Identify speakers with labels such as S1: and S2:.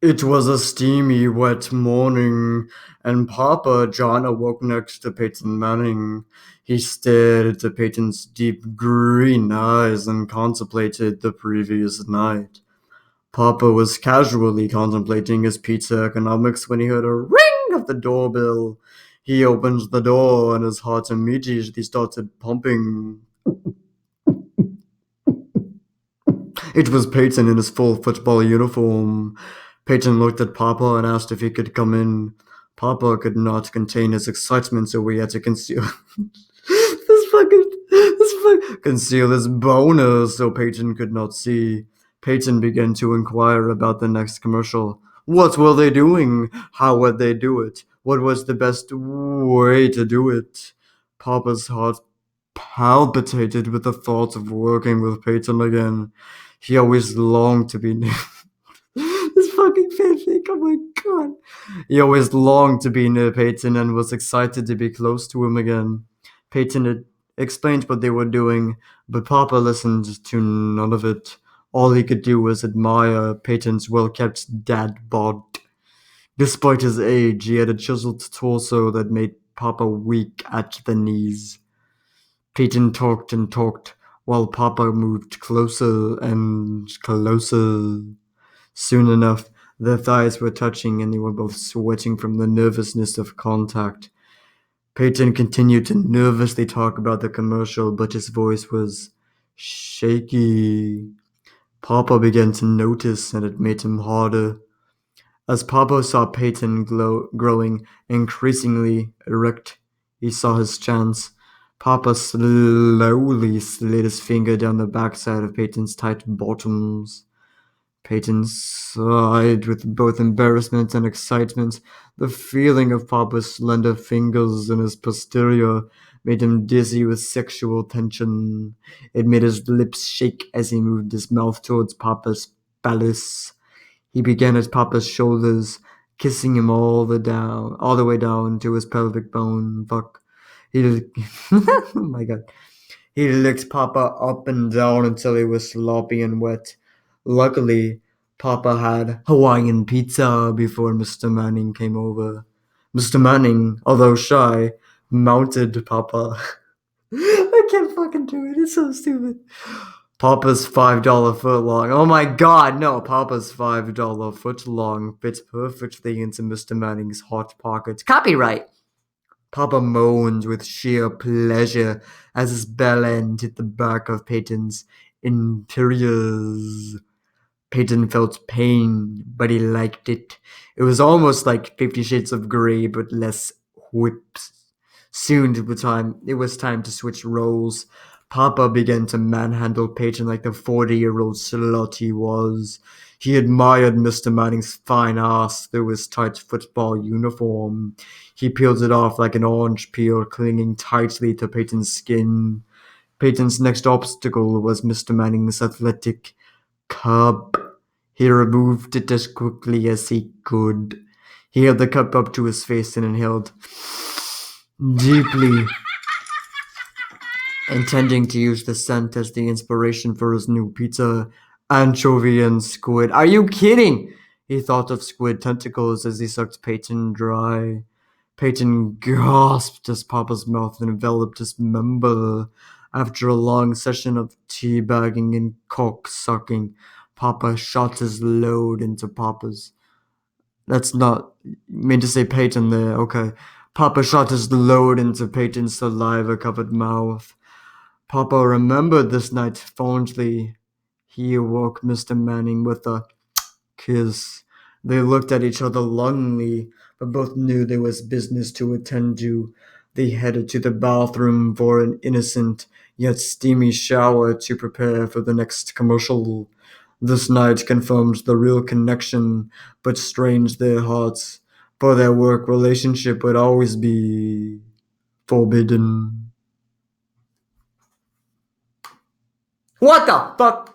S1: It was a steamy, wet morning, and Papa John awoke next to Peyton Manning. He stared into Peyton's deep green eyes and contemplated the previous night. Papa was casually contemplating his pizza economics when he heard a ring of the doorbell. He opened the door and his heart immediately started pumping. It was Peyton in his full football uniform. Peyton looked at Papa and asked if he could come in. Papa could not contain his excitement, so he had to conceal conceal his boner so Peyton could not see. Peyton began to inquire about the next commercial. What were they doing? How would they do it? What was the best way to do it? Papa's heart palpitated with the thought of working with Peyton again. He always longed to be near. This fucking fanfic, oh my god. He always longed to be near Peyton and was excited to be close to him again. Peyton had explained what they were doing, but Papa listened to none of it. All he could do was admire Peyton's well-kept dad bod. Despite his age, he had a chiseled torso that made Papa weak at the knees. Peyton talked and talked, while Papa moved closer and closer. Soon enough, their thighs were touching and they were both sweating from the nervousness of contact. Peyton continued to nervously talk about the commercial, but his voice was shaky. Papa began to notice, and it made him harder. As Papa saw Peyton growing increasingly erect, he saw his chance. Papa slowly slid his finger down the backside of Peyton's tight bottoms. Peyton sighed with both embarrassment and excitement. The feeling of Papa's slender fingers in his posterior made him dizzy with sexual tension. It made his lips shake as he moved his mouth towards Papa's phallus. He began at Papa's shoulders, kissing him all the way down to his pelvic bone. Fuck. He, oh my god. He licked Papa up and down until he was sloppy and wet. Luckily, Papa had Hawaiian pizza before Mr. Manning came over. Mr. Manning, although shy, mounted Papa. I can't fucking do it. It's so stupid. Papa's $5 footlong. Oh my god, no. Papa's $5 footlong fits perfectly into Mr. Manning's hot pocket. Copyright. Papa moaned with sheer pleasure as his bell end hit the back of Peyton's interiors. Peyton felt pain, but he liked it. It was almost like 50 Shades of Grey, but less whips. Soon it was time to switch roles. Papa began to manhandle Peyton like the 40-year-old slut he was. He admired Mr. Manning's fine ass through his tight football uniform. He peeled it off like an orange peel, clinging tightly to Peyton's skin. Peyton's next obstacle was Mr. Manning's athletic cup. He removed it as quickly as he could. He held the cup up to his face and inhaled deeply, intending to use the scent as the inspiration for his new pizza. Anchovy and squid. Are you kidding? He thought of squid tentacles as he sucked Peyton dry. Peyton gasped as Papa's mouth enveloped his member. After a long session of teabagging and cock-sucking, Papa shot his load into Papa's. That's not mean to say Peyton there. Okay. Papa shot his load into Peyton's saliva-covered mouth. Papa remembered this night fondly. He awoke Mr. Manning with a kiss. They looked at each other longingly, but both knew there was business to attend to. They headed to the bathroom for an innocent yet steamy shower to prepare for the next commercial. This night confirmed the real connection, but strained their hearts, for their work relationship would always be forbidden. What the fuck?